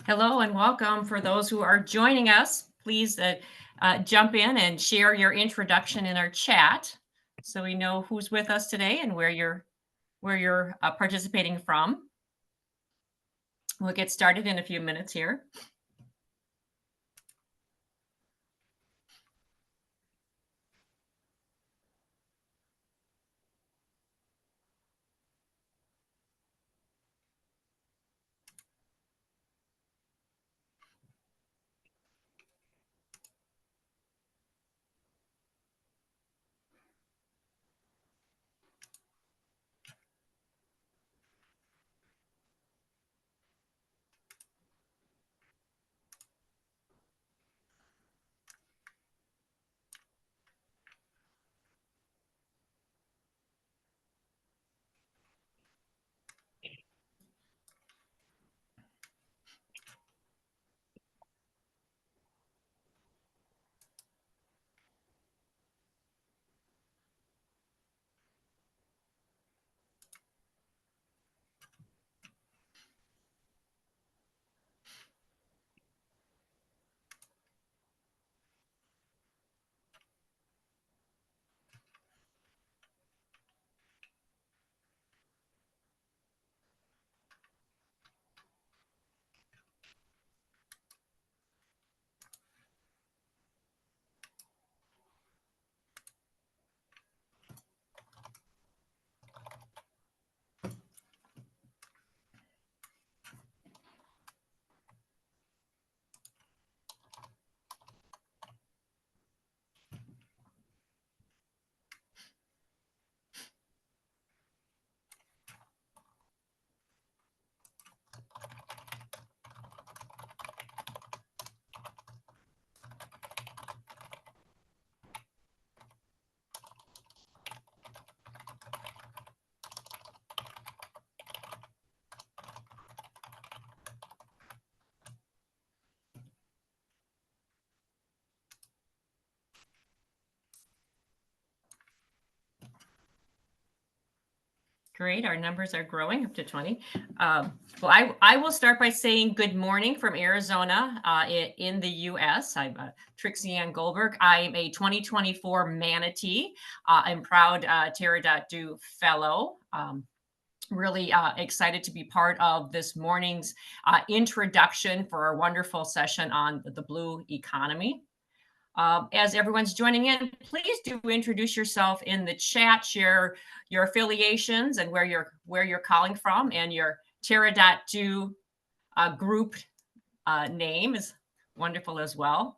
Hello and welcome. For those who are joining us, please jump in and share your introduction in our chat so we know who's with us today and where you're participating from. We'll get started in a few minutes here. Great, our numbers are growing up to 20. Well, I will start by saying good morning from Arizona in the U.S. I'm Trixie Ann Goldberg. I'm a 2024 Manatee. I'm proud Terra.do fellow. Really excited to be part of this morning's introduction for our wonderful session on the blue economy. As everyone's joining in, please do introduce yourself in the chat, share your affiliations and where you're calling from, and your Terra.do group name is wonderful as well.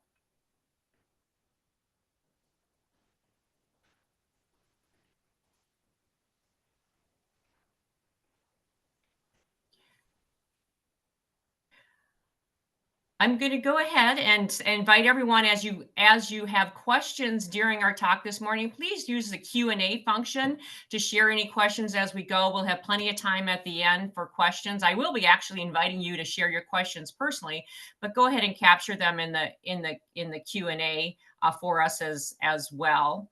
I'm going to go ahead and invite everyone, as you have questions during our talk this morning, please use the Q&A function to share any questions as we go. We'll have plenty of time at the end for questions. I will be actually inviting you to share your questions personally, but go ahead and capture them in the Q&A for us as well.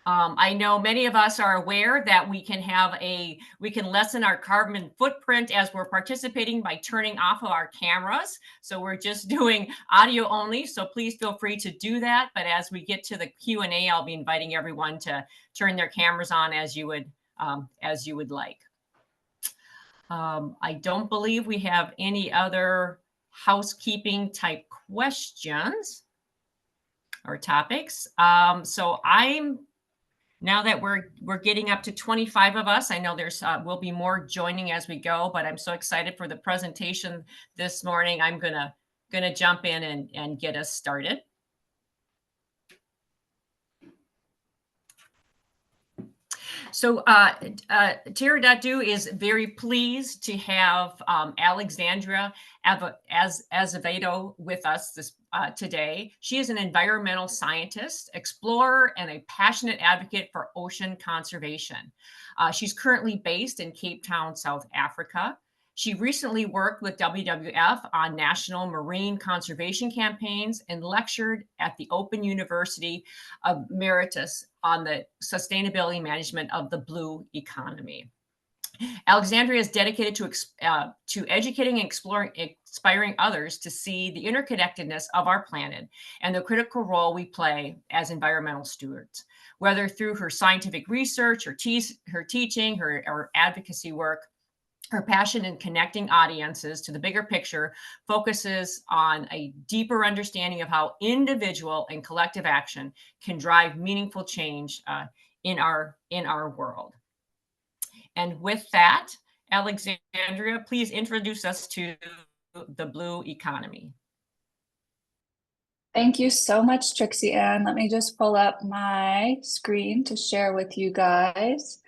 I know many of us are aware that we can lessen our carbon footprint as we're participating by turning off of our cameras. So we're just doing audio only. So please feel free to do that. But as we get to the Q&A, I'll be inviting everyone to turn their cameras on as you would like. I don't believe we have any other housekeeping type questions or topics. So now that we're getting up to 25 of us, I know there's will be more joining as we go, but I'm so excited for the presentation this morning. I'm gonna jump in and get us started. So Terra.do is very pleased to have Alexandra Azevedo with us today. She is an environmental scientist, explorer, and a passionate advocate for ocean conservation. She's currently based in Cape Town, South Africa. She recently worked with WWF on national marine conservation campaigns and lectured at the Open University of Emeritus on the sustainability management of the blue economy. Alexandria is dedicated to educating and inspiring others to see the interconnectedness of our planet and the critical role we play as environmental stewards. Whether through her scientific research, her teaching, her advocacy work, her passion in connecting audiences to the bigger picture focuses on a deeper understanding of how individual and collective action can drive meaningful change in our world. And with that, Alexandria, please introduce us to the blue economy. Thank you so much, Trixie Ann. Let me just pull up my screen to share with you guys.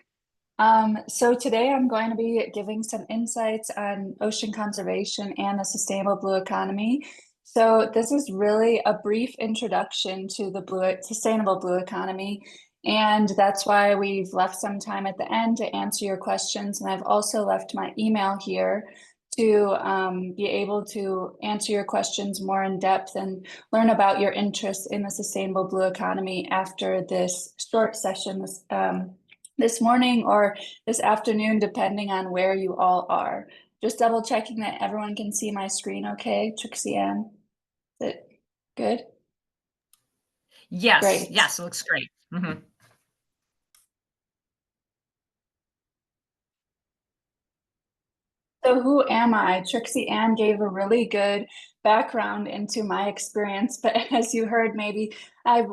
So today I'm going to be giving some insights on ocean conservation and the sustainable blue economy. So this is really a brief introduction to the sustainable blue economy. And that's why we've left some time at the end to answer your questions. And I've also left my email here to be able to answer your questions more in depth and learn about your interests in the sustainable blue economy after this short session this morning or this afternoon, depending on where you all are. Just double checking that everyone can see my screen okay, Trixie Ann? Is it good? Yes, great. Yes, it looks great. Mm-hmm. So who am I? Trixie Ann gave a really good background into my experience, but as you heard, maybe I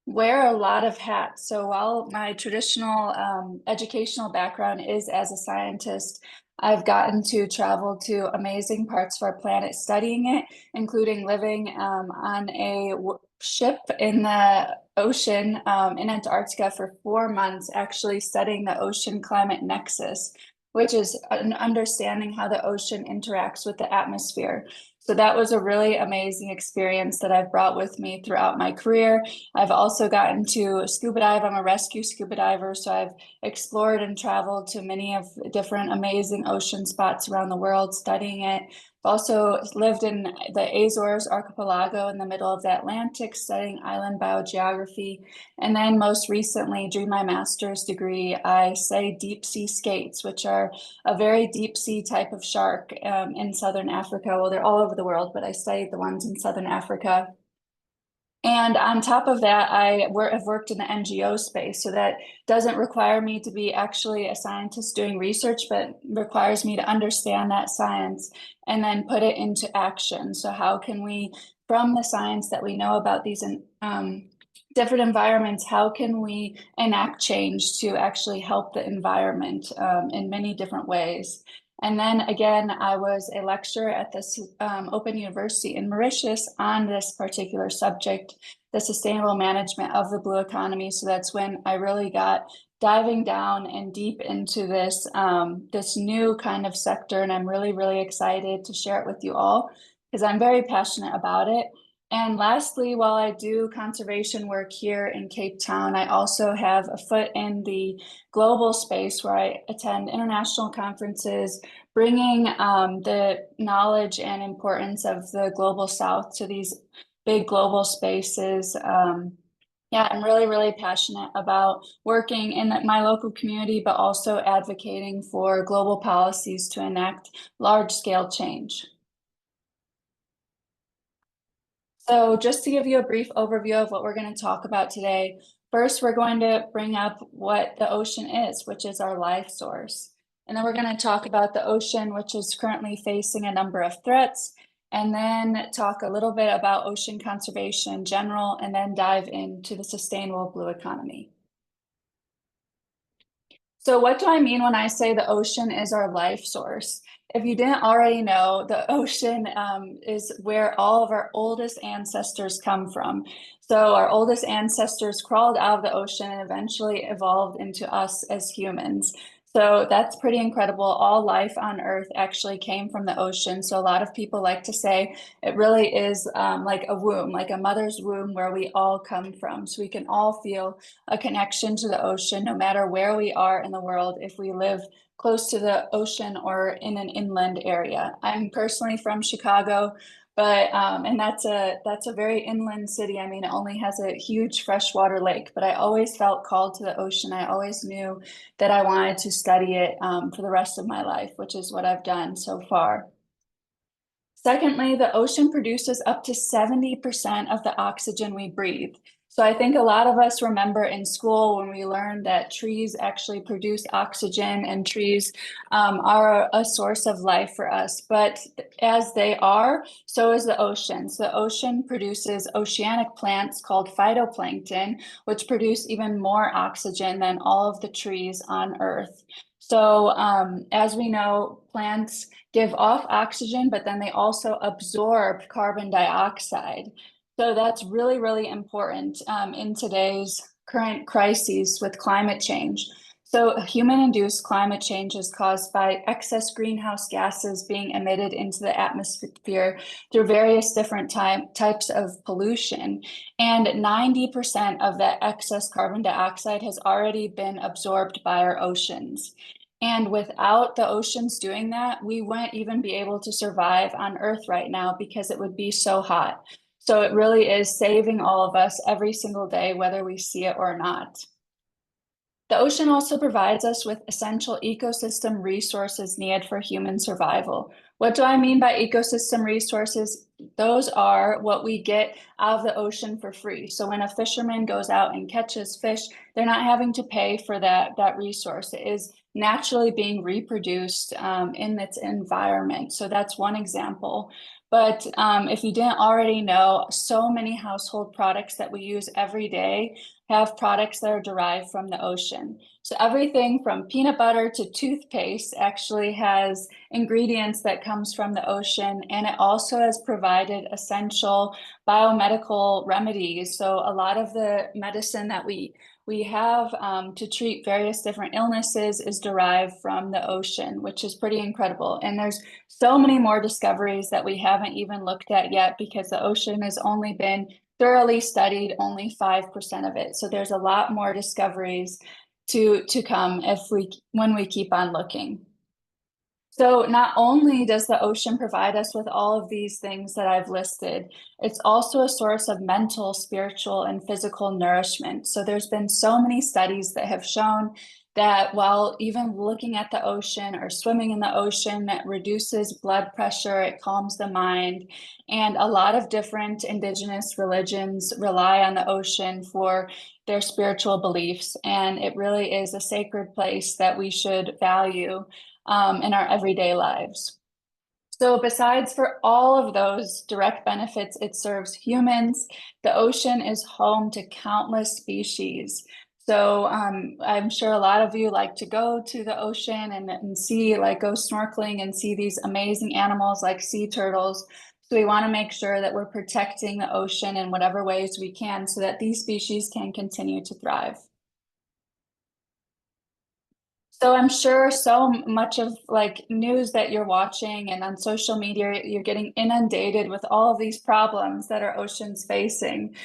wear a lot of hats. So while my traditional educational background is as a scientist, I've gotten to travel to amazing parts of our planet studying it, including living on a ship in the ocean in Antarctica for 4 months, actually studying the ocean climate nexus, which is an understanding how the ocean interacts with the atmosphere. So that was a really amazing experience that I've brought with me throughout my career. I've also gotten to scuba dive. I'm a rescue scuba diver, so I've explored and traveled to many of different amazing ocean spots around the world studying it. I've also lived in the Azores archipelago in the middle of the Atlantic studying island biogeography. And then most recently, during my master's degree, I studied deep sea skates, which are a very deep sea type of shark in Southern Africa. Well, they're all over the world, but I studied the ones in Southern Africa. And on top of that, have worked in the NGO space. So that doesn't require me to be actually a scientist doing research, but requires me to understand that science and then put it into action. So how can we, from the science that we know about these different environments, how can we enact change to actually help the environment in many different ways? And then again, I was a lecturer at this Open University in Mauritius on this particular subject, the sustainable management of the blue economy. So that's when I really got diving down and deep into this, this new kind of sector. And I'm really, really excited to share it with you all because I'm very passionate about it. And lastly, while I do conservation work here in Cape Town, I also have a foot in the global space where I attend international conferences, bringing the knowledge and importance of the global South to these big global spaces. Yeah, I'm really, really passionate about working in my local community, but also advocating for global policies to enact large-scale change. So just to give you a brief overview of what we're going to talk about today, first we're going to bring up what the ocean is, which is our life source. And then we're going to talk about the ocean, which is currently facing a number of threats, and then talk a little bit about ocean conservation in general, and then dive into the sustainable blue economy. So what do I mean when I say the ocean is our life source? If you didn't already know, the ocean is where all of our oldest ancestors come from. So our oldest ancestors crawled out of the ocean and eventually evolved into us as humans. So that's pretty incredible. All life on Earth actually came from the ocean. So a lot of people like to say it really is like a womb, like a mother's womb where we all come from. So we can all feel a connection to the ocean no matter where we are in the world, if we live close to the ocean or in an inland area. I'm personally from Chicago, But and that's a very inland city. I mean, it only has a huge freshwater lake, but I always felt called to the ocean. I always knew that I wanted to study it for the rest of my life, which is what I've done so far. Secondly, the ocean produces up to 70% of the oxygen we breathe. So I think a lot of us remember in school when we learned that trees actually produce oxygen and trees are a source of life for us. But as they are, so is the ocean. So the ocean produces oceanic plants called phytoplankton, which produce even more oxygen than all of the trees on Earth. So as we know, plants give off oxygen, but then they also absorb carbon dioxide. So that's really, really important in today's current crises with climate change. So human-induced climate change is caused by excess greenhouse gases being emitted into the atmosphere through various different types of pollution. And 90% of that excess carbon dioxide has already been absorbed by our oceans. And without the oceans doing that, we wouldn't even be able to survive on Earth right now because it would be so hot. So it really is saving all of us every single day, whether we see it or not. The ocean also provides us with essential ecosystem resources needed for human survival. What do I mean by ecosystem resources? Those are what we get out of the ocean for free. So when a fisherman goes out and catches fish, they're not having to pay for that resource. It is naturally being reproduced in its environment. So that's one example. But if you didn't already know, so many household products that we use every day have products that are derived from the ocean. So everything from peanut butter to toothpaste actually has ingredients that comes from the ocean, and it also has provided essential biomedical remedies. So a lot of the medicine that we have to treat various different illnesses is derived from the ocean, which is pretty incredible. And there's so many more discoveries that we haven't even looked at yet because the ocean has only been thoroughly studied only 5% of it. So there's a lot more discoveries to come if when we keep on looking. So not only does the ocean provide us with all of these things that I've listed, it's also a source of mental, spiritual, and physical nourishment. So there's been so many studies that have shown that while even looking at the ocean or swimming in the ocean, that reduces blood pressure, it calms the mind. And a lot of different indigenous religions rely on the ocean for their spiritual beliefs. And it really is a sacred place that we should value in our everyday lives. So besides for all of those direct benefits, it serves humans. The ocean is home to countless species. So I'm sure a lot of you like to go to the ocean and see, like go snorkeling and see these amazing animals like sea turtles. So we want to make sure that we're protecting the ocean in whatever ways we can so that these species can continue to thrive. So I'm sure so much of like news that you're watching and on social media, you're getting inundated with all of these problems that our ocean's facing.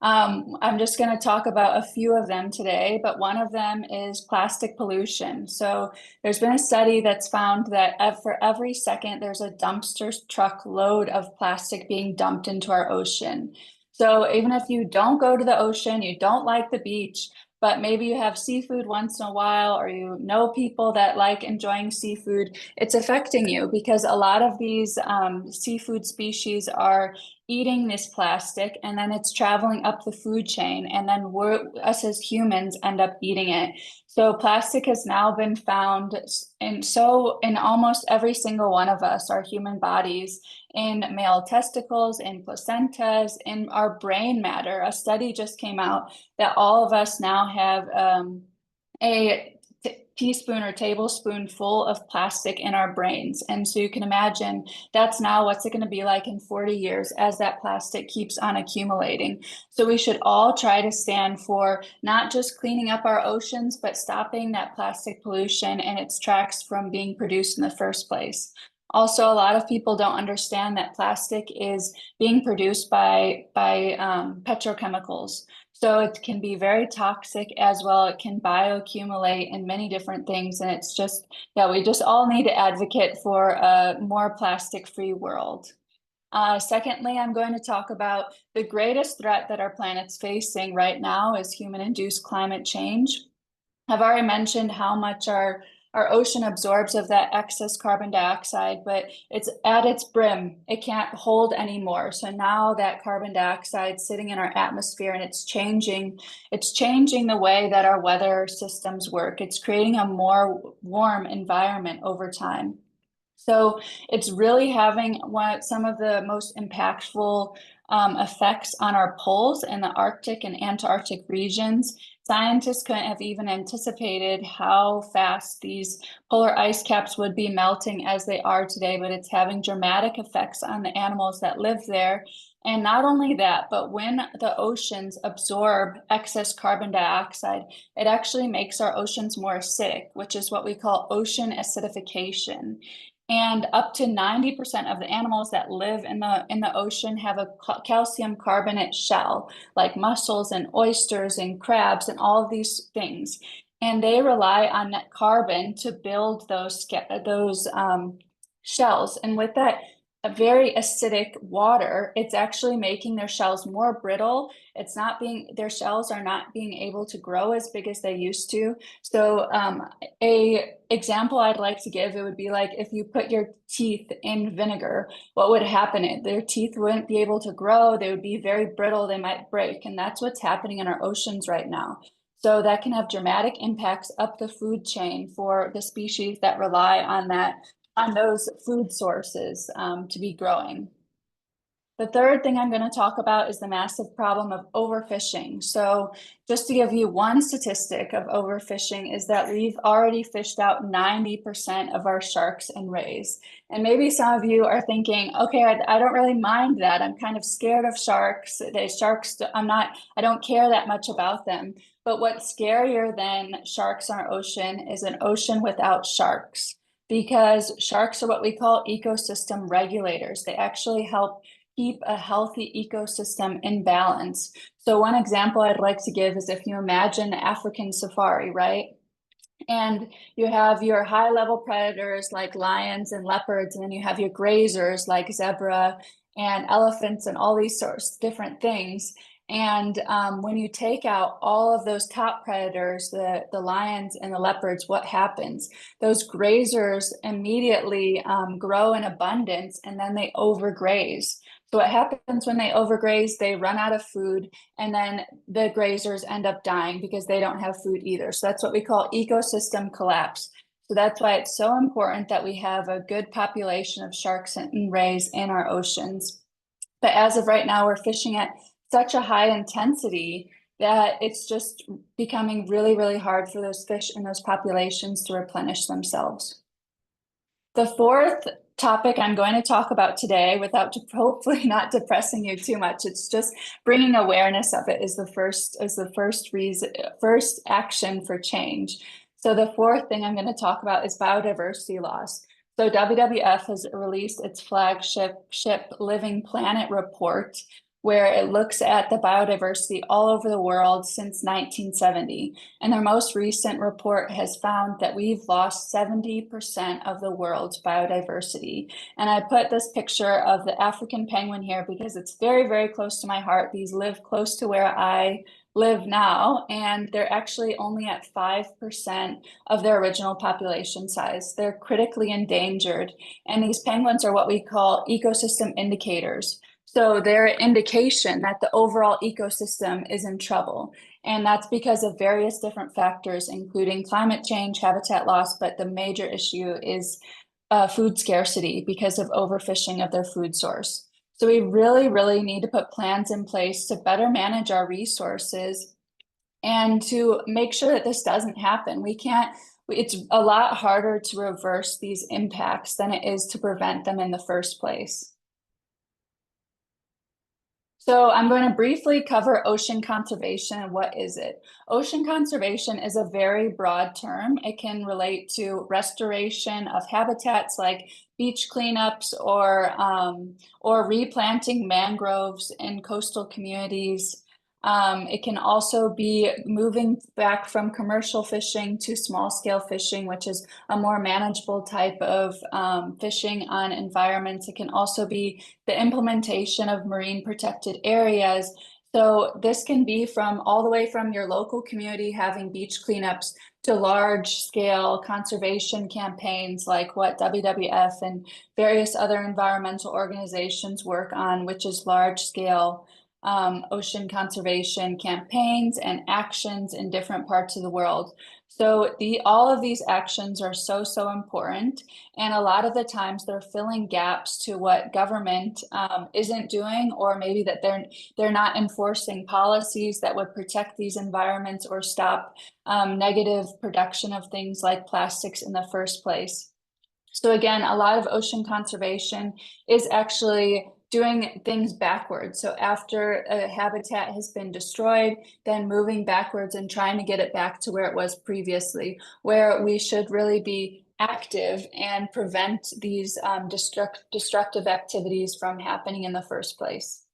I'm just going to talk about a few of them today, but one of them is plastic pollution. So there's been a study that's found that for every second, there's a dumpster truck load of plastic being dumped into our ocean. So even if you don't go to the ocean, you don't like the beach, but maybe you have seafood once in a while, or you know people that like enjoying seafood, it's affecting you because a lot of these seafood species are eating this plastic and then it's traveling up the food chain and then us as humans end up eating it. So plastic has now been found in almost every single one of us, our human bodies, in male testicles, in placentas, in our brain matter. A study just came out that all of us now have a teaspoon or tablespoon full of plastic in our brains. And so you can imagine that's now what's it going to be like in 40 years as that plastic keeps on accumulating. So we should all try to stand for not just cleaning up our oceans, but stopping that plastic pollution and its tracks from being produced in the first place. Also, a lot of people don't understand that plastic is being produced by petrochemicals. So it can be very toxic as well. It can bioaccumulate in many different things. And it's just, yeah, we just all need to advocate for a more plastic-free world. Secondly, I'm going to talk about the greatest threat that our planet's facing right now is human-induced climate change. I've already mentioned how much our ocean absorbs of that excess carbon dioxide, but it's at its brim. It can't hold anymore. So now that carbon dioxide sitting in our atmosphere and it's changing the way that our weather systems work. It's creating a more warm environment over time. So it's really having some of the most impactful effects on our poles in the Arctic and Antarctic regions. Scientists couldn't have even anticipated how fast these polar ice caps would be melting as they are today, but it's having dramatic effects on the animals that live there. And not only that, but when the oceans absorb excess carbon dioxide, it actually makes our oceans more acidic, which is what we call ocean acidification. And up to 90% of the animals that live in the ocean have a calcium carbonate shell, like mussels and oysters and crabs and all of these things. And they rely on that carbon to build those shells. And with that a very acidic water, it's actually making their shells more brittle. Their shells are not being able to grow as big as they used to. So a example I'd like to give, it would be like if you put your teeth in vinegar, what would happen? Their teeth wouldn't be able to grow. They would be very brittle. They might break. And that's what's happening in our oceans right now. So that can have dramatic impacts up the food chain for the species that rely on those food sources to be growing. The third thing I'm going to talk about is the massive problem of overfishing. So just to give you one statistic of overfishing is that we've already fished out 90% of our sharks and rays. And maybe some of you are thinking, okay, I don't really mind that. I'm kind of scared of sharks. I don't care that much about them. But what's scarier than sharks in our ocean is an ocean without sharks, because sharks are what we call ecosystem regulators. They actually help keep a healthy ecosystem in balance. So one example I'd like to give is if you imagine African safari, right? And you have your high level predators like lions and leopards, and then you have your grazers like zebra and elephants and all these sorts of different things. And when you take out all of those top predators, the lions and the leopards, what happens? Those grazers immediately grow in abundance and then they overgraze. So what happens when they overgraze, they run out of food, and then the grazers end up dying because they don't have food either. So that's what we call ecosystem collapse. So that's why it's so important that we have a good population of sharks and rays in our oceans. But as of right now, we're fishing at such a high intensity that it's just becoming really, really hard for those fish and those populations to replenish themselves. The fourth topic I'm going to talk about today, without hopefully not depressing you too much, it's just bringing awareness of it, is the first action for change. So the fourth thing I'm going to talk about is biodiversity loss. So WWF has released its flagship Living Planet report, where it looks at the biodiversity all over the world since 1970. And their most recent report has found that we've lost 70% of the world's biodiversity. And I put this picture of the African penguin here because it's very, very close to my heart. These live close to where I live now, and they're actually only at 5% of their original population size. They're critically endangered. And these penguins are what we call ecosystem indicators. So they're an indication that the overall ecosystem is in trouble. And that's because of various different factors, including climate change, habitat loss, but the major issue is food scarcity because of overfishing of their food source. So we really, really need to put plans in place to better manage our resources and to make sure that this doesn't happen. It's a lot harder to reverse these impacts than it is to prevent them in the first place. So I'm going to briefly cover ocean conservation. What is it? Ocean conservation is a very broad term. It can relate to restoration of habitats like beach cleanups or replanting mangroves in coastal communities. It can also be moving back from commercial fishing to small scale fishing, which is a more manageable type of fishing on environments. It can also be the implementation of marine protected areas. So this can be from all the way from your local community having beach cleanups to large scale conservation campaigns like what WWF and various other environmental organizations work on, which is large scale ocean conservation campaigns and actions in different parts of the world. So all of these actions are so important, and a lot of the times they're filling gaps to what government isn't doing, or maybe that they're not enforcing policies that would protect these environments or stop negative production of things like plastics in the first place. So again, a lot of ocean conservation is actually doing things backwards. So after a habitat has been destroyed, then moving backwards and trying to get it back to where it was previously, where we should really be active and prevent these destructive activities from happening in the first place.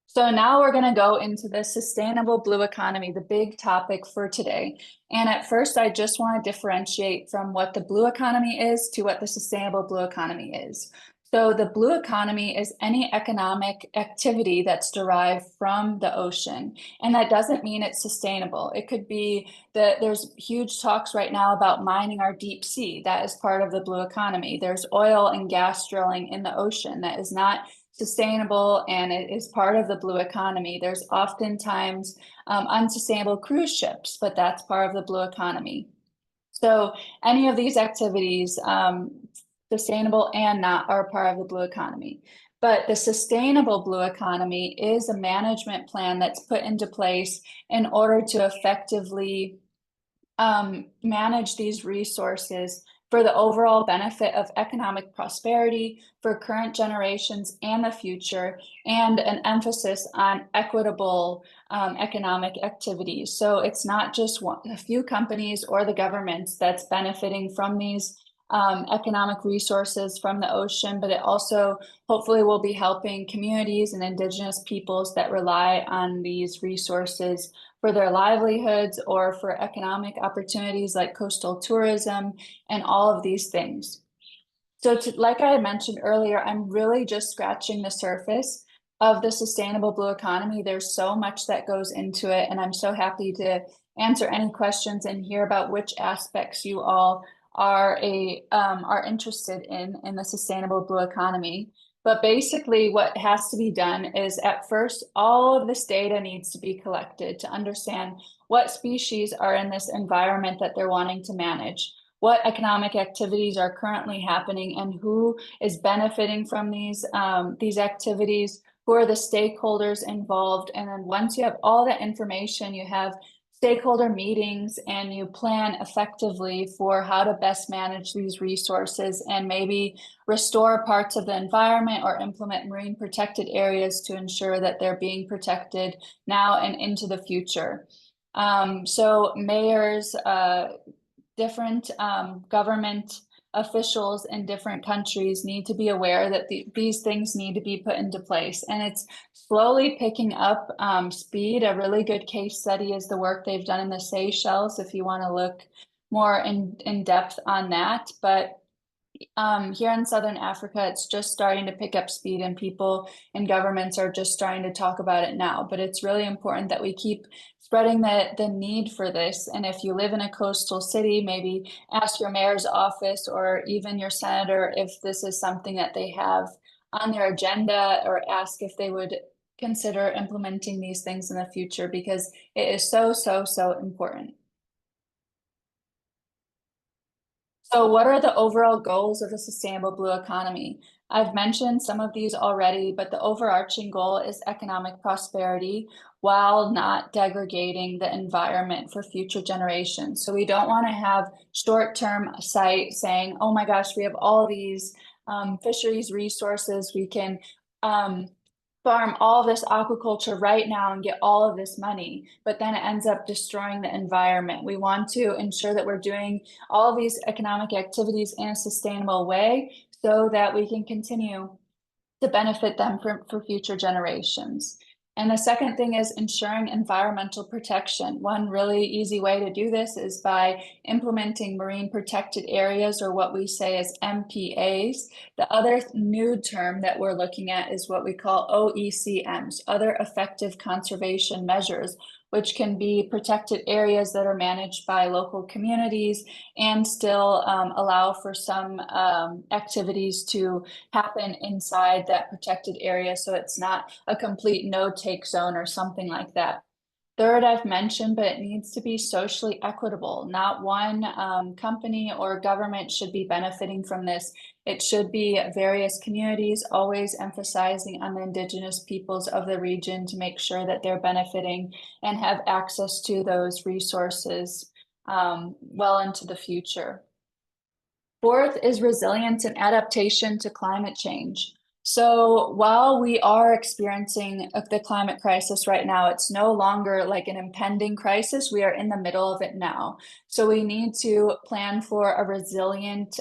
So now we're going to go into the sustainable blue economy, the big topic for today. And at first, I just want to differentiate from what the blue economy is to what the sustainable blue economy is. So the blue economy is any economic activity that's derived from the ocean. And that doesn't mean it's sustainable. It could be that there's huge talks right now about mining our deep sea. That is part of the blue economy. There's oil and gas drilling in the ocean that is not sustainable, and it is part of the blue economy. There's oftentimes unsustainable cruise ships, but that's part of the blue economy. So any of these activities, sustainable and not, are part of the blue economy. But the sustainable blue economy is a management plan that's put into place in order to effectively manage these resources for the overall benefit of economic prosperity for current generations and the future, and an emphasis on equitable economic activities. So it's not just a few companies or the governments that's benefiting from these economic resources from the ocean, but it also hopefully will be helping communities and indigenous peoples that rely on these resources for their livelihoods or for economic opportunities like coastal tourism and all of these things. So like I had mentioned earlier, I'm really just scratching the surface of the sustainable blue economy. There's so much that goes into it, and I'm so happy to answer any questions and hear about which aspects you all are interested in the sustainable blue economy. But basically what has to be done is, at first, all of this data needs to be collected to understand what species are in this environment that they're wanting to manage, what economic activities are currently happening, and who is benefiting from these activities, who are the stakeholders involved. And then once you have all that information, you have stakeholder meetings and you plan effectively for how to best manage these resources and maybe restore parts of the environment or implement marine protected areas to ensure that they're being protected now and into the future. So mayors, different government officials in different countries need to be aware that these things need to be put into place, and it's slowly picking up speed. A really good case study is the work they've done in the Seychelles, if you want to look more in depth on that. But here in Southern Africa, it's just starting to pick up speed, and people and governments are just starting to talk about it now. But it's really important that we keep spreading the need for this. And if you live in a coastal city, maybe ask your mayor's office or even your senator if this is something that they have on their agenda, or ask if they would consider implementing these things in the future, because it is so important. So what are the overall goals of the sustainable blue economy? I've mentioned some of these already, but the overarching goal is economic prosperity while not degrading the environment for future generations. So we don't want to have short-term sight saying, oh my gosh, we have all these fisheries resources, we can farm all this aquaculture right now and get all of this money, but then it ends up destroying the environment. We want to ensure that we're doing all of these economic activities in a sustainable way so that we can continue to benefit them for future generations. And the second thing is ensuring environmental protection. One really easy way to do this is by implementing marine protected areas, or what we say as MPAs. The other new term that we're looking at is what we call OECMs, other effective conservation measures, which can be protected areas that are managed by local communities and still allow for some activities to happen inside that protected area, so it's not a complete no-take zone or something like that. Third, I've mentioned, but it needs to be socially equitable. Not one company or government should be benefiting from this. It should be various communities, always emphasizing on the indigenous peoples of the region to make sure that they're benefiting and have access to those resources well into the future. Fourth is resilience and adaptation to climate change. So while we are experiencing the climate crisis right now, it's no longer like an impending crisis. We are in the middle of it now. So we need to plan for a resilient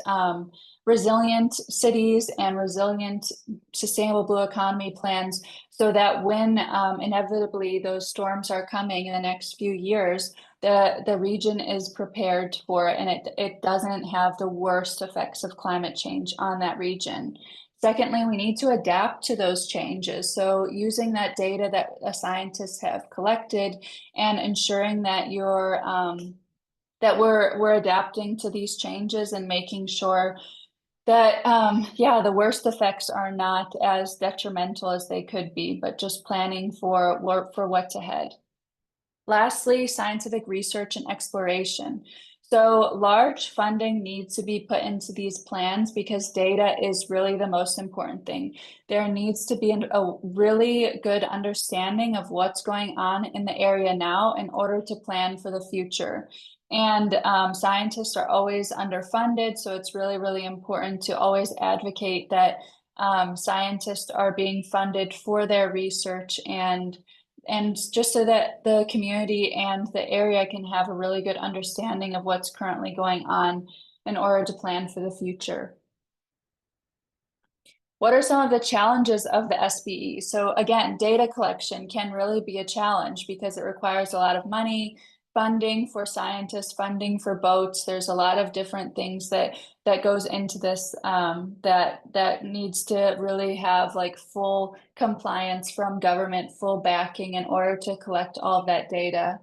cities and resilient sustainable blue economy plans, so that when inevitably those storms are coming in the next few years, the region is prepared for it, and it doesn't have the worst effects of climate change on that region. Secondly, we need to adapt to those changes. So using that data that scientists have collected and ensuring that we're adapting to these changes and making sure that the worst effects are not as detrimental as they could be, but just planning for what's ahead. Lastly, scientific research and exploration. So large funding needs to be put into these plans because data is really the most important thing. There needs to be a really good understanding of what's going on in the area now in order to plan for the future. And scientists are always underfunded, so it's really, really important to always advocate that scientists are being funded for their research, and just so that the community and the area can have a really good understanding of what's currently going on in order to plan for the future. What are some of the challenges of the SBE? So again, data collection can really be a challenge because it requires a lot of money, funding for scientists, funding for boats. There's a lot of different things that goes into this that needs to really have like full compliance from government, full backing in order to collect all of that data.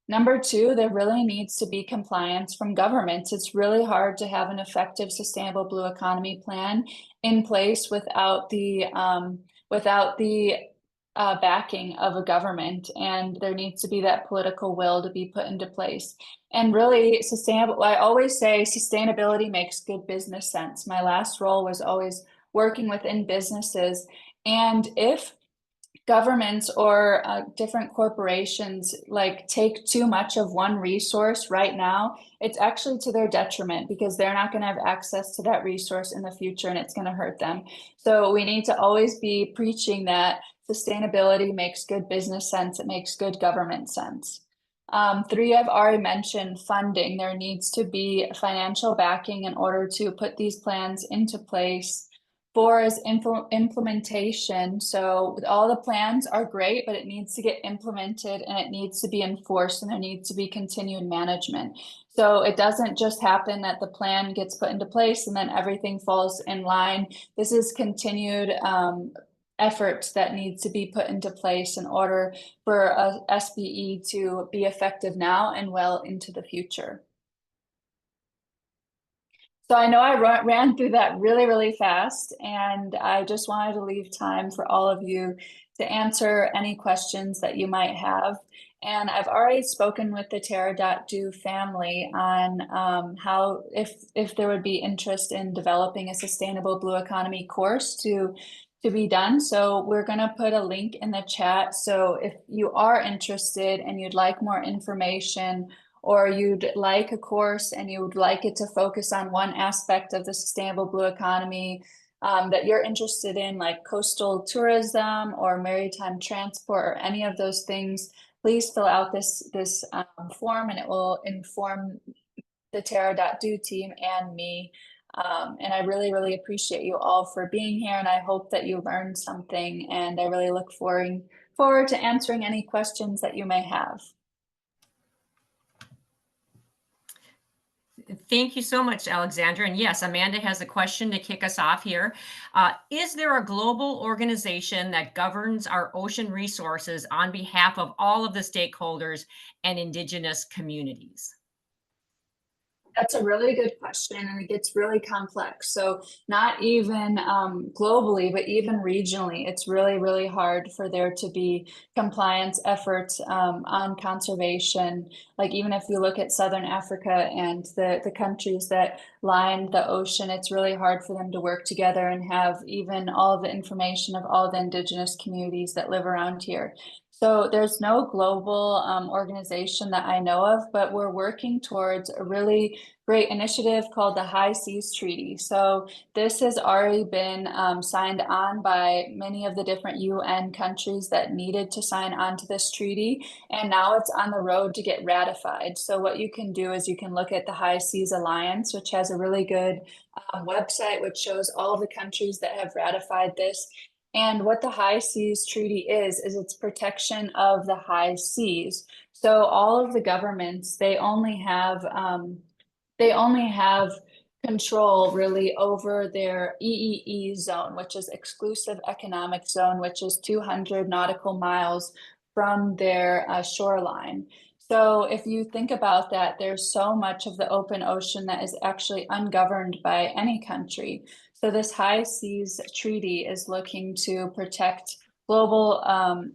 Number two, there really needs to be compliance from governments. It's really hard to have an effective sustainable blue economy plan in place without the backing of a government, and there needs to be that political will to be put into place. And really, I always say sustainability makes good business sense. My last role was always working within businesses, and if governments or different corporations like take too much of one resource right now, it's actually to their detriment because they're not going to have access to that resource in the future, and it's going to hurt them. So we need to always be preaching that sustainability makes good business sense. It makes good government sense. Three, I've already mentioned funding. There needs to be financial backing in order to put these plans into place. Four is implementation. So all the plans are great, but it needs to get implemented and it needs to be enforced, and there needs to be continued management. So it doesn't just happen that the plan gets put into place and then everything falls in line. This is continued efforts that needs to be put into place in order for a SBE to be effective now and well into the future. So I know I ran through that really, really fast, and I just wanted to leave time for all of you to answer any questions that you might have. And I've already spoken with the Terra.do family on how, if there would be interest in developing a sustainable blue economy course to be done. So we're going to put a link in the chat. So if you are interested and you'd like more information, or you'd like a course and you would like it to focus on one aspect of the sustainable blue economy that you're interested in, like coastal tourism or maritime transport or any of those things, please fill out this form, and it will inform the Terra.do team and me And I really, really appreciate you all for being here, and I hope that you learned something, and I really look forward to answering any questions that you may have. Thank you so much, Alexandra. And yes, Amanda has a question to kick us off here. Is there a global organization that governs our ocean resources on behalf of all of the stakeholders and indigenous communities? That's a really good question, and it gets really complex. So not even globally, but even regionally, it's really, really hard for there to be compliance efforts on conservation. Like even if you look at Southern Africa and the countries that line the ocean, it's really hard for them to work together and have even all of the information of all the indigenous communities that live around here. So there's no global organization that I know of, but we're working towards a really great initiative called the High Seas Treaty. So this has already been signed on by many of the different UN countries that needed to sign on to this treaty, and now it's on the road to get ratified. So what you can do is you can look at the High Seas Alliance, which has a really good website which shows all of the countries that have ratified this. And what the High Seas Treaty is it's protection of the high seas. So all of the governments, they only have control really over their EEE zone, which is exclusive economic zone, which is 200 nautical miles from their shoreline. So if you think about that, there's so much of the open ocean that is actually ungoverned by any country. So this high seas treaty is looking to protect global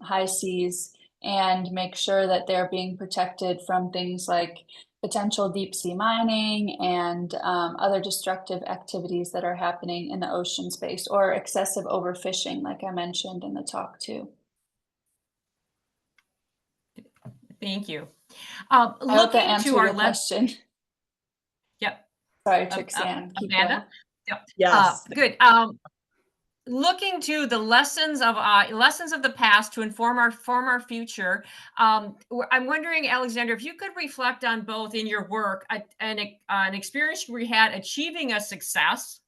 high seas and make sure that they're being protected from things like potential deep sea mining and other destructive activities that are happening in the ocean space, or excessive overfishing, like I mentioned in the talk too. Thank you. I hope that Looking to answered our your question. Yep, Sorry, Trixie Ann, keep going. Amanda. Yep. Yes. Good. Looking to the lessons of the past to inform our future. I'm wondering, Alexander, if you could reflect on both in your work an experience where you had achieving a success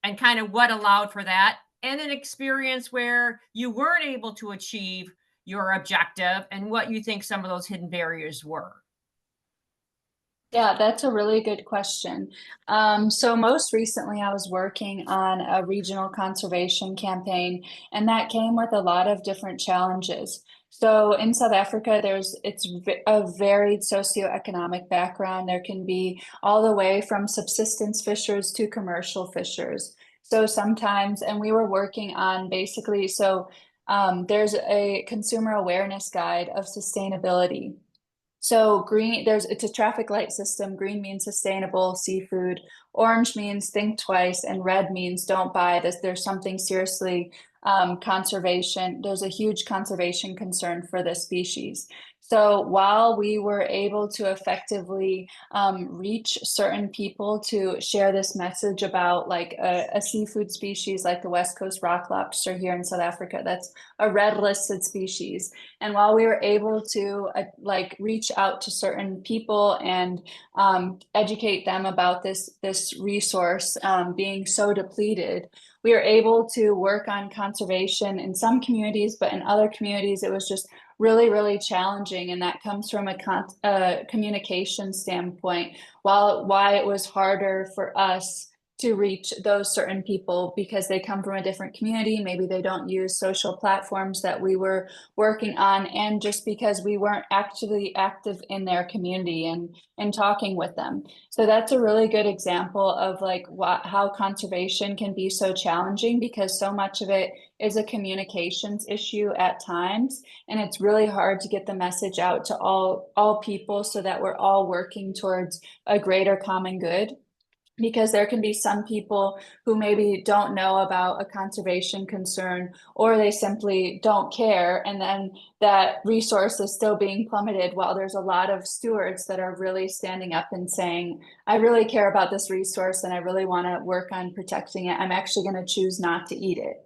and kind of what allowed for that, and an experience where you weren't able to achieve your objective and what you think some of those hidden barriers were. Yeah, that's a really good question. So most recently, I was working on a regional conservation campaign, and that came with a lot of different challenges. So in South Africa, it's a varied socioeconomic background. There can be all the way from subsistence fishers to commercial fishers. So sometimes, and we were working on basically, there's a consumer awareness guide of sustainability. So green, it's a traffic light system. Green means sustainable seafood. Orange means think twice, and red means don't buy this. There's something seriously conservation. There's a huge conservation concern for this species. So while we were able to effectively reach certain people to share this message about like a seafood species like the West Coast rock lobster here in South Africa, that's a red listed species. And while we were able to like reach out to certain people and educate them about this resource being so depleted, we were able to work on conservation in some communities, but in other communities, it was just really, really challenging. And that comes from a communication standpoint. Why it was harder for us to reach those certain people because they come from a different community. Maybe they don't use social platforms that we were working on, and just because we weren't actually active in their community and talking with them. So that's a really good example of like how conservation can be so challenging, because so much of it is a communications issue at times, and it's really hard to get the message out to all people so that we're all working towards a greater common good. Because there can be some people who maybe don't know about a conservation concern, or they simply don't care, and then that resource is still being plummeted, while there's a lot of stewards that are really standing up and saying, I really care about this resource and I really want to work on protecting it. I'm actually going to choose not to eat it.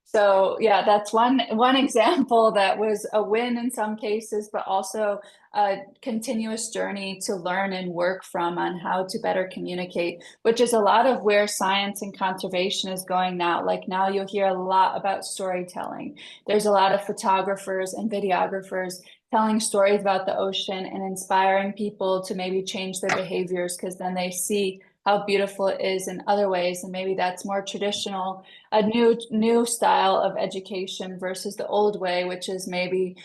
So yeah, that's one example that was a win in some cases, but also a continuous journey to learn and work from on how to better communicate, which is a lot of where science and conservation is going now. Like now you'll hear a lot about storytelling. There's a lot of photographers and videographers telling stories about the ocean and inspiring people to maybe change their behaviors because then they see how beautiful it is in other ways. And maybe that's more traditional, a new style of education versus the old way, which is maybe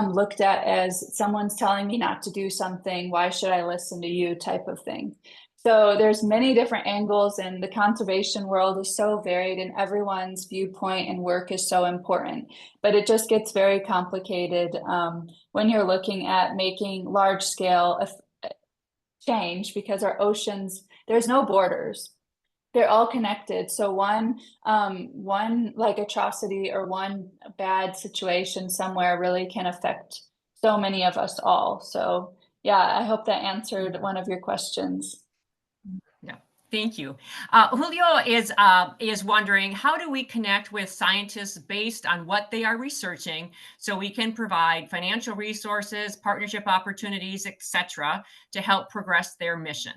looked at as someone's telling me not to do something. Why should I listen to you type of thing. So there's many different angles, and the conservation world is so varied, and everyone's viewpoint and work is so important. But it just gets very complicated when you're looking at making large scale change because our oceans, there's no borders. They're all connected. So one like atrocity or one bad situation somewhere really can affect so many of us all. So yeah, I hope that answered one of your questions. Yeah, thank you. Julio is wondering, how do we connect with scientists based on what they are researching so we can provide financial resources, partnership opportunities, etc., to help progress their mission?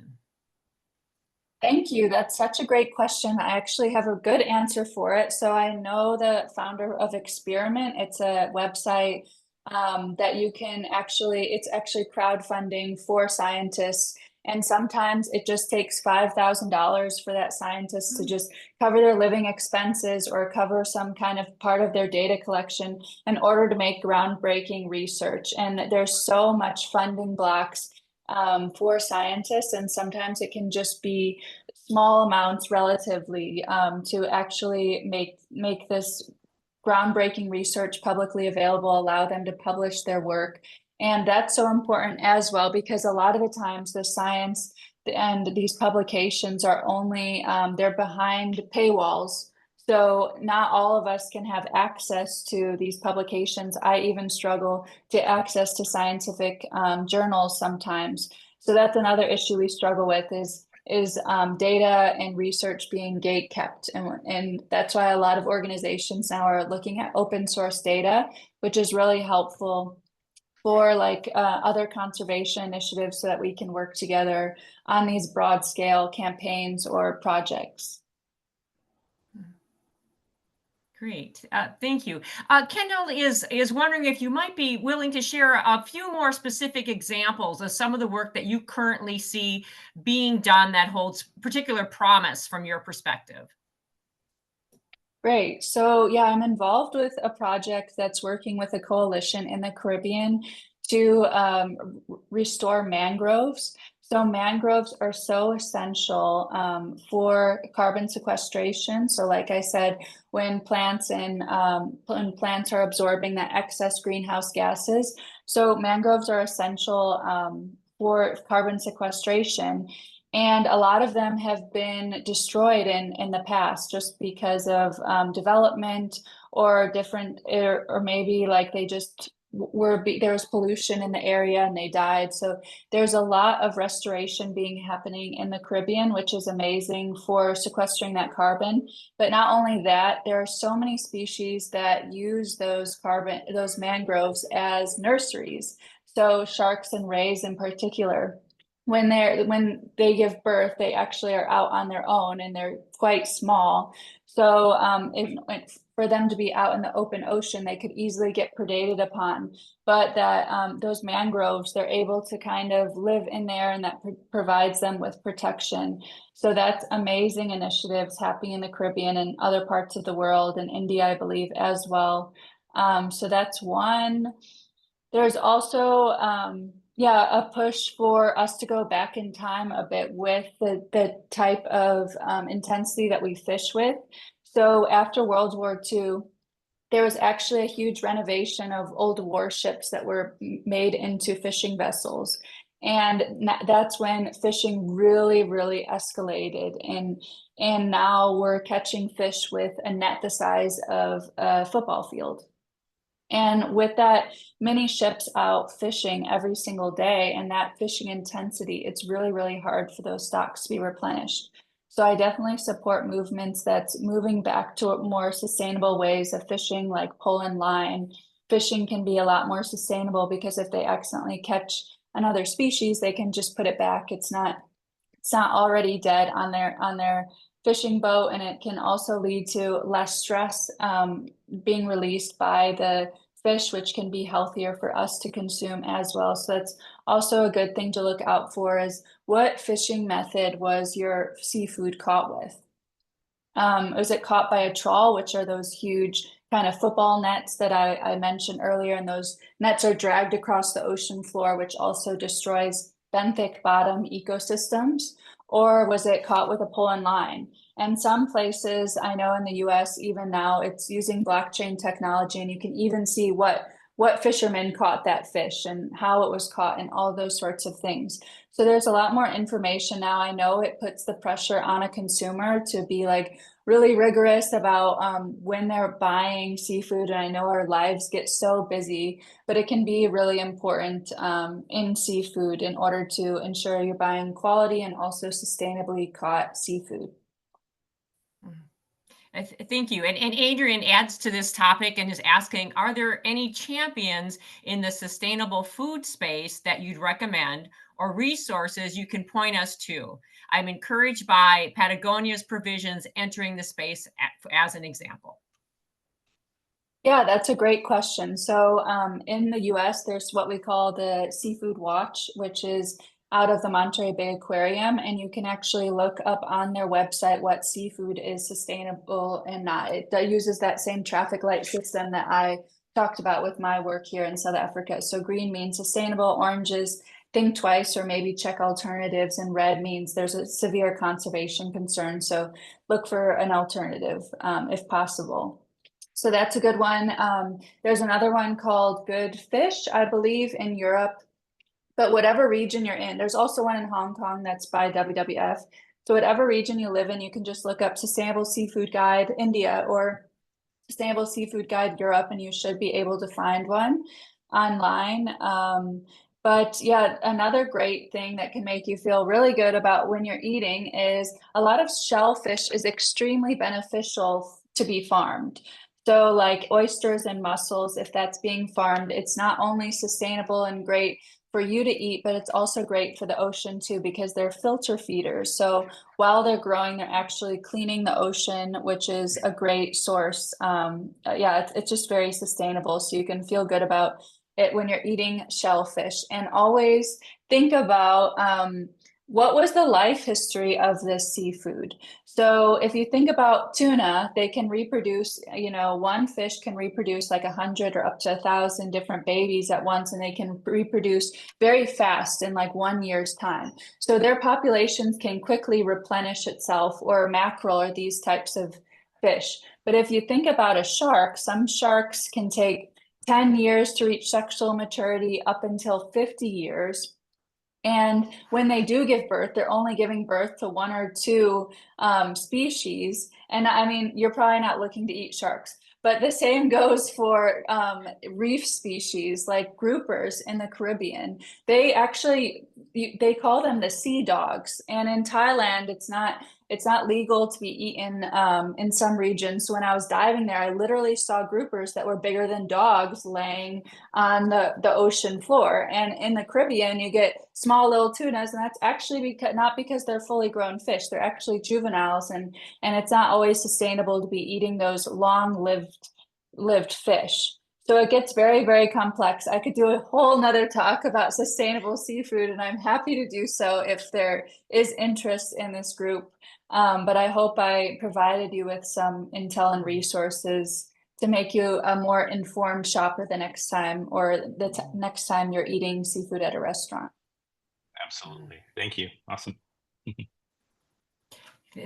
Thank you. That's such a great question. I actually have a good answer for it. So I know the founder of Experiment. It's a website that you can it's actually crowdfunding for scientists. And sometimes it just takes $5,000 for that scientist to just cover their living expenses or cover some kind of part of their data collection in order to make groundbreaking research. And there's so much funding blocks for scientists, and sometimes it can just be small amounts relatively to actually make this groundbreaking research publicly available, allow them to publish their work. And that's so important as well, because a lot of the times the science and these publications are only, they're behind paywalls. So not all of us can have access to these publications. I even struggle to access to scientific journals sometimes. So that's another issue we struggle with is data and research being gate kept. And that's why a lot of organizations now are looking at open source data, which is really helpful for like other conservation initiatives so that we can work together on these broad scale campaigns or projects. Great, thank you. Kendall is wondering if you might be willing to share a few more specific examples of some of the work that you currently see being done that holds particular promise from your perspective. Great. So yeah, I'm involved with a project that's working with a coalition in the Caribbean to restore mangroves. So mangroves are so essential for carbon sequestration. So like I said, when plants are absorbing that excess greenhouse gases, so mangroves are essential for carbon sequestration. And a lot of them have been destroyed in the past just because of development or different, or maybe like they just there was pollution in the area and they died. So there's a lot of restoration being happening in the Caribbean, which is amazing for sequestering that carbon. But not only that, there are so many species that use those mangroves as nurseries. So sharks and rays in particular, when they give birth, they actually are out on their own and they're quite small. So for them to be out in the open ocean, they could easily get predated upon. But that those mangroves, they're able to kind of live in there, and that provides them with protection. So that's amazing initiatives happening in the Caribbean and other parts of the world, and India, I believe, as well. So that's one. There's also, yeah, a push for us to go back in time a bit with the type of intensity that we fish with. So after World War II, there was actually a huge renovation of old warships that were made into fishing vessels. And that's when fishing really, really escalated. And now we're catching fish with a net the size of a football field. And with that, many ships out fishing every single day and that fishing intensity, it's really, really hard for those stocks to be replenished. So I definitely support movements that's moving back to more sustainable ways of fishing, like pull and line. Fishing can be a lot more sustainable because if they accidentally catch another species, they can just put it back. It's not already dead on their fishing boat, and it can also lead to less stress being released by the fish, which can be healthier for us to consume as well. So that's also a good thing to look out for is what fishing method was your seafood caught with? Was it caught by a trawl, which are those huge kind of football nets that I mentioned earlier? And those nets are dragged across the ocean floor, which also destroys benthic bottom ecosystems. Or was it caught with a pull and line? And some places, I know in the US, even now, it's using blockchain technology, and you can even see what fishermen caught that fish and how it was caught and all those sorts of things. So there's a lot more information now. I know it puts the pressure on a consumer to be like really rigorous about when they're buying seafood. And I know our lives get so busy, but it can be really important in seafood in order to ensure you're buying quality and also sustainably caught seafood. Thank you. And Adrian adds to this topic and is asking, are there any champions in the sustainable food space that you'd recommend or resources you can point us to? I'm encouraged by Patagonia's provisions entering the space as an example. Yeah, that's a great question. So, in the US, there's what we call the Seafood Watch, which is out of the Monterey Bay Aquarium, and you can actually look up on their website what seafood is sustainable and not. It uses that same traffic light system that I talked about with my work here in South Africa. So, green means sustainable, orange is think twice or maybe check alternatives, and red means there's a severe conservation concern. So, look for an alternative if possible. So that's a good one. There's another one called Good Fish, I believe, in Europe, but whatever region you're in, there's also one in Hong Kong that's by WWF. So whatever region you live in, you can just look up Sustainable Seafood Guide India or Sustainable Seafood Guide Europe, and you should be able to find one online. But yeah, another great thing that can make you feel really good about when you're eating is a lot of shellfish is extremely beneficial to be farmed. So like oysters and mussels, if that's being farmed, it's not only sustainable and great for you to eat, but it's also great for the ocean too, because they're filter feeders. So while they're growing, they're actually cleaning the ocean, which is a great source. Yeah, it's just very sustainable. So you can feel good about it when you're eating shellfish, and always think about what was the life history of this seafood. So if you think about tuna, they can reproduce, one fish can reproduce like 100 or up to 1,000 different babies at once, and they can reproduce very fast in like 1 year's time. So their populations can quickly replenish itself, or mackerel or these types of fish. But if you think about a shark, some sharks can take 10 years to reach sexual maturity up until 50 years. And when they do give birth, they're only giving birth to one or two species. And I mean, you're probably not looking to eat sharks, but the same goes for reef species like groupers in the Caribbean. They actually, they call them the sea dogs. And in Thailand, it's not legal to be eaten in some regions. So when I was diving there, I literally saw groupers that were bigger than dogs laying on the ocean floor. And in the Caribbean, you get small little tunas, and that's actually because not because they're fully grown fish, they're actually juveniles, and it's not always sustainable to be eating those long lived fish. So it gets very, very complex. I could do a whole nother talk about sustainable seafood, and I'm happy to do so if there is interest in this group. But I hope I provided you with some intel and resources to make you a more informed shopper the next time, or the next time you're eating seafood at a restaurant. Absolutely. Thank you. Awesome.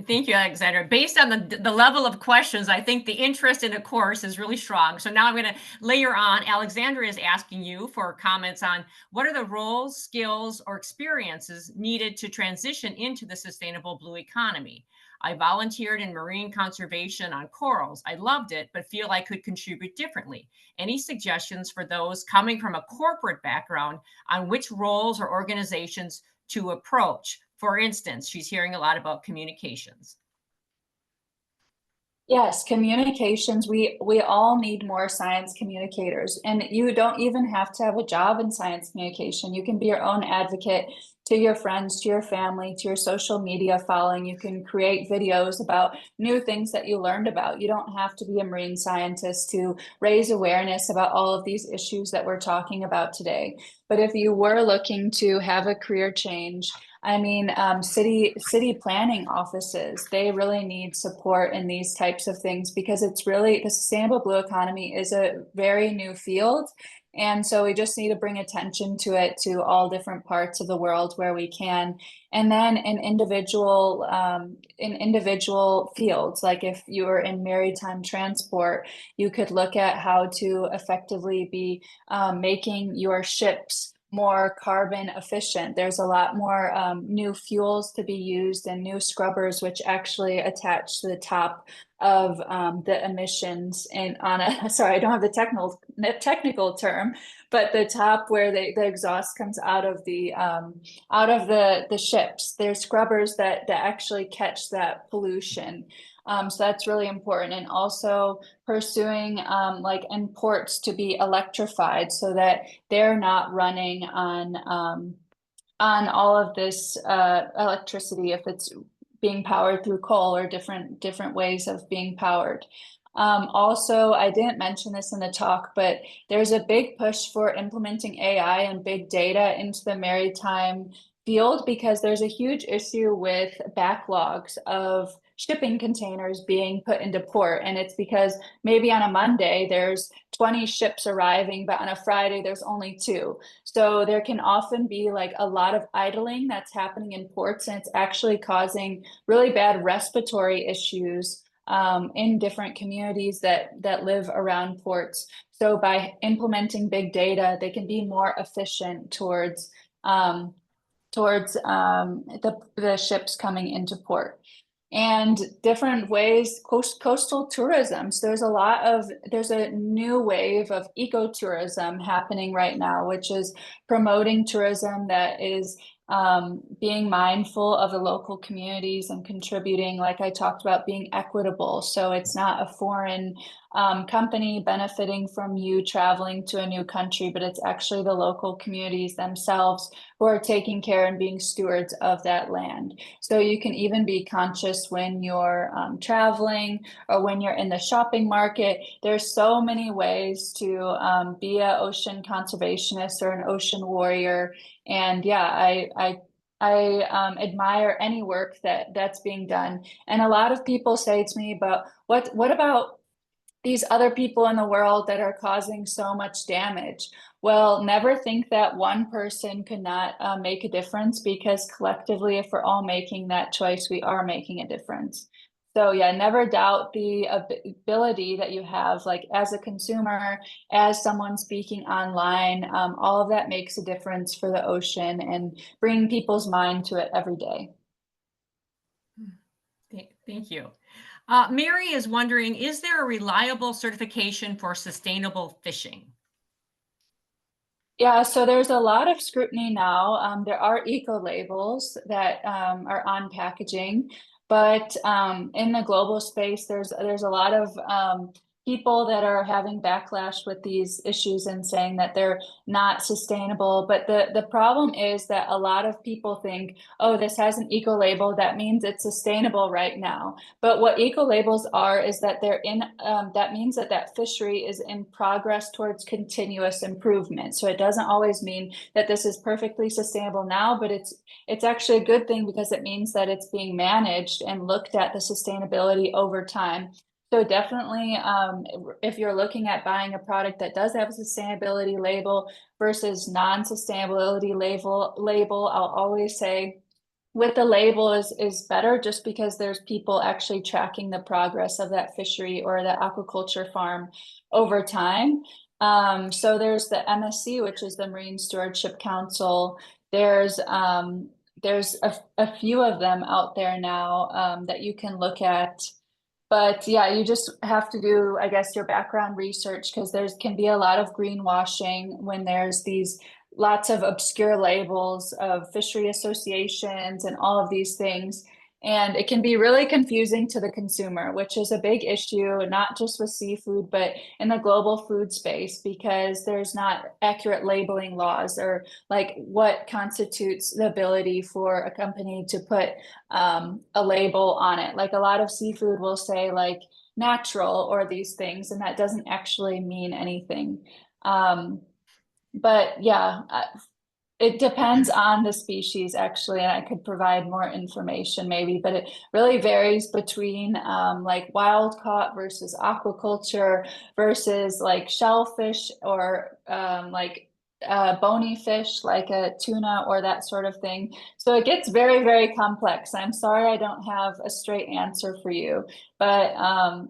Thank you, Alexandra. Based on the level of questions, I think the interest in the course is really strong. So now I'm going to layer on. Alexandra is asking you for comments on what are the roles, skills, or experiences needed to transition into the sustainable blue economy. I volunteered in marine conservation on corals. I loved it, but feel I could contribute differently. Any suggestions for those coming from a corporate background on which roles or organizations to approach? For instance, she's hearing a lot about communications. Yes, communications. We all need more science communicators, and you don't even have to have a job in science communication. You can be your own advocate to your friends, to your family, to your social media following. You can create videos about new things that you learned about. You don't have to be a marine scientist to raise awareness about all of these issues that we're talking about today. But if you were looking to have a career change, I mean, city planning offices, they really need support in these types of things because it's really, the sustainable blue economy is a very new field. And so we just need to bring attention to it to all different parts of the world where we can. And then in individual fields, like if you were in maritime transport, you could look at how to effectively be making your ships more carbon efficient. There's a lot more new fuels to be used and new scrubbers, which actually attach to the top of the emissions and on a, sorry, I don't have the technical term, but the top where the exhaust comes out of the ships. There's scrubbers that actually catch that pollution. So that's really important. And also pursuing like in ports to be electrified so that they're not running on all of this electricity if it's being powered through coal or different ways of being powered. Also, I didn't mention this in the talk, but there's a big push for implementing AI and big data into the maritime field because there's a huge issue with backlogs of shipping containers being put into port. And it's because maybe on a Monday there's 20 ships arriving, but on a Friday there's only 2. So there can often be like a lot of idling that's happening in ports, and it's actually causing really bad respiratory issues in different communities that live around ports. So by implementing big data, they can be more efficient towards the ships coming into port. And different ways, coastal tourism. So there's a new wave of ecotourism happening right now, which is promoting tourism that is being mindful of the local communities and contributing, like I talked about, being equitable. So it's not a foreign company benefiting from you traveling to a new country, but it's actually the local communities themselves who are taking care and being stewards of that land. So you can even be conscious when you're traveling or when you're in the shopping market. There's so many ways to be an ocean conservationist or an ocean warrior. And yeah, I admire any work that's being done. And a lot of people say to me, but what about these other people in the world that are causing so much damage? Well, never think that one person could not make a difference, because collectively, if we're all making that choice, we are making a difference. So yeah, never doubt the ability that you have, like as a consumer, as someone speaking online, all of that makes a difference for the ocean and bringing people's mind to it every day. Thank you. Mary is wondering, is there a reliable certification for sustainable fishing? Yeah, so there's a lot of scrutiny now. There are eco labels that are on packaging, but in the global space, there's a lot of people that are having backlash with these issues and saying that they're not sustainable. But the problem is that a lot of people think, oh, this has an eco label, that means it's sustainable right now. But what eco labels are is that that means that fishery is in progress towards continuous improvement. So it doesn't always mean that this is perfectly sustainable now, but it's actually a good thing because it means that it's being managed and looked at the sustainability over time. So definitely, if you're looking at buying a product that does have a sustainability label versus non-sustainability label, I'll always say with the label is better, just because there's people actually tracking the progress of that fishery or that aquaculture farm over time. So there's the MSC, which is the Marine Stewardship Council. There's a few of them out there now that you can look at. But yeah, you just have to do, I guess, your background research, because can be a lot of greenwashing when there's these lots of obscure labels of fishery associations and all of these things. And it can be really confusing to the consumer, which is a big issue, not just with seafood, but in the global food space, because there's not accurate labeling laws, or like what constitutes the ability for a company to put a label on it. Like a lot of seafood will say like natural or these things, and that doesn't actually mean anything. But yeah, it depends on the species actually, and I could provide more information maybe, but it really varies between like wild caught versus aquaculture versus like shellfish or like bony fish like a tuna or that sort of thing. So it gets very, very complex. I'm sorry I don't have a straight answer for you. But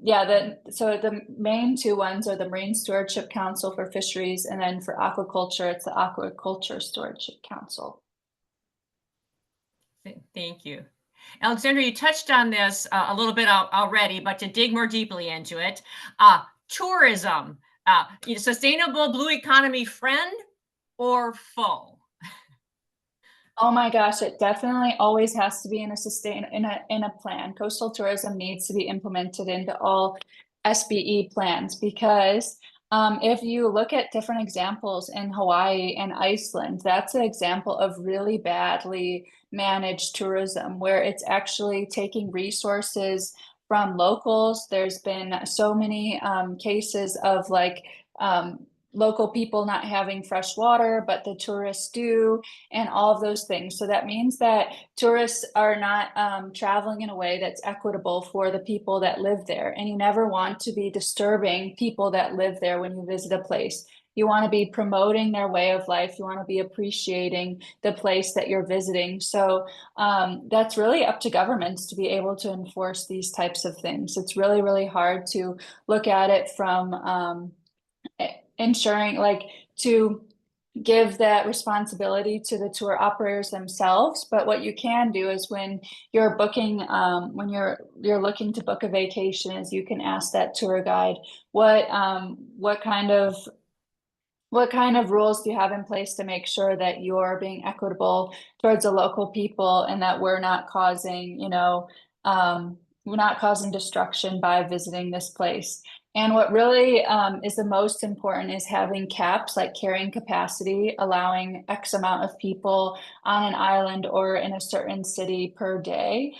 yeah, so the main two ones are the Marine Stewardship Council for fisheries, and then for aquaculture, it's the Aquaculture Stewardship Council. Thank you. Alexandra, you touched on this a little bit already, but to dig more deeply into it, tourism, sustainable blue economy friend or foe? Oh my gosh, it definitely always has to be in a plan. Coastal tourism needs to be implemented into all SBE plans, because if you look at different examples in Hawaii and Iceland, that's an example of really badly managed tourism where it's actually taking resources from locals. There's been so many cases of like local people not having fresh water, but the tourists do, and all of those things. So that means that tourists are not traveling in a way that's equitable for the people that live there. And you never want to be disturbing people that live there when you visit a place. You want to be promoting their way of life. You want to be appreciating the place that you're visiting. So that's really up to governments to be able to enforce these types of things. It's really, really hard to look at it from ensuring, like, to give that responsibility to the tour operators themselves. But what you can do is when you're booking, when you're looking to book a vacation, is you can ask that tour guide what kind of rules do you have in place to make sure that you're being equitable towards the local people, and that we're not causing, we're not causing destruction by visiting this place. And what really is the most important is having caps, like carrying capacity, allowing X amount of people on an island or in a certain city per day.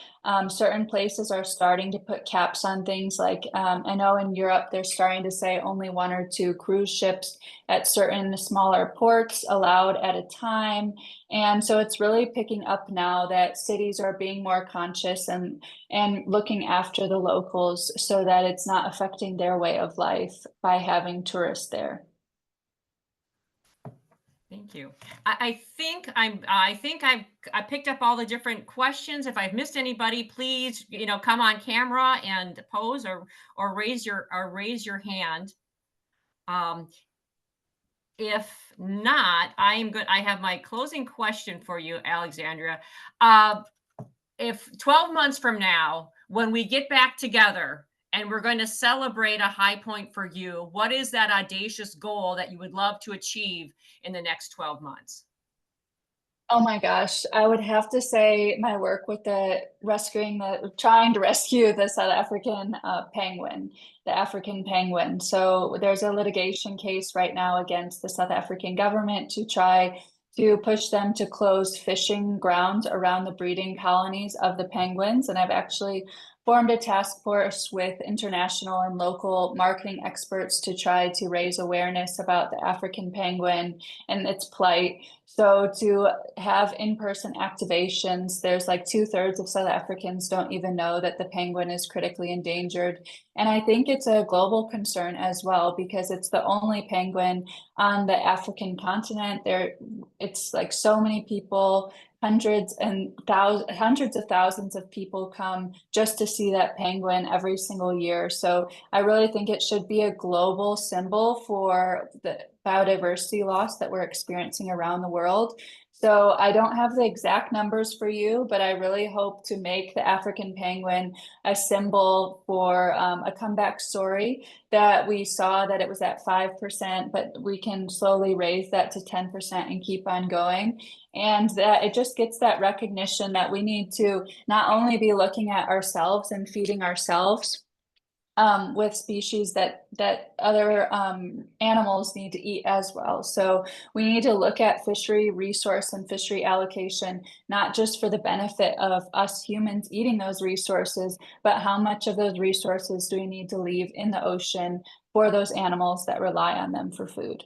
Certain places are starting to put caps on things, like I know in Europe, they're starting to say only 1 or 2 cruise ships at certain smaller ports allowed at a time. And so it's really picking up now that cities are being more conscious and looking after the locals so that it's not affecting their way of life by having tourists there. Thank you. I think I picked up all the different questions. If I've missed anybody, please, come on camera and pose or raise your hand. If not, I have my closing question for you, Alexandra. If 12 months from now, when we get back together and we're going to celebrate a high point for you, what is that audacious goal that you would love to achieve in the next 12 months? Oh my gosh, I would have to say my work with trying to rescue the South African penguin, the African penguin. So there's a litigation case right now against the South African government to try to push them to close fishing grounds around the breeding colonies of the penguins. And I've actually formed a task force with international and local marketing experts to try to raise awareness about the African penguin and its plight. So to have in-person activations, there's like 2/3 of South Africans don't even know that the penguin is critically endangered. And I think it's a global concern as well, because it's the only penguin on the African continent. It's like so many people, hundreds of thousands of people come just to see that penguin every single year. So I really think it should be a global symbol for biodiversity loss that we're experiencing around the world. So I don't have the exact numbers for you, but I really hope to make the African penguin a symbol for a comeback story, that we saw that it was at 5%, but we can slowly raise that to 10% and keep on going. And that it just gets that recognition that we need to not only be looking at ourselves and feeding ourselves with species that other animals need to eat as well. So we need to look at fishery resource and fishery allocation, not just for the benefit of us humans eating those resources, but how much of those resources do we need to leave in the ocean for those animals that rely on them for food.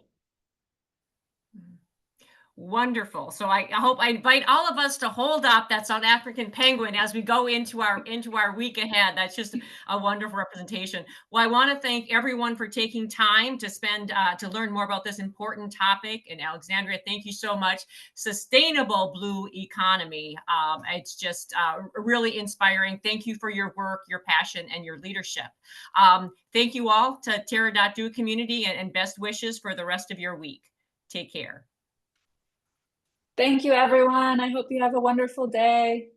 Wonderful. So I hope I invite all of us to hold up that South African penguin as we go into our week ahead. That's just a wonderful representation. Well, I want to thank everyone for taking time to spend to learn more about this important topic. And Alexandra, thank you so much. Sustainable blue economy. It's just really inspiring. Thank you for your work, your passion, and your leadership. Thank you all to Terra.do community, and best wishes for the rest of your week. Take care. Thank you, everyone. I hope you have a wonderful day.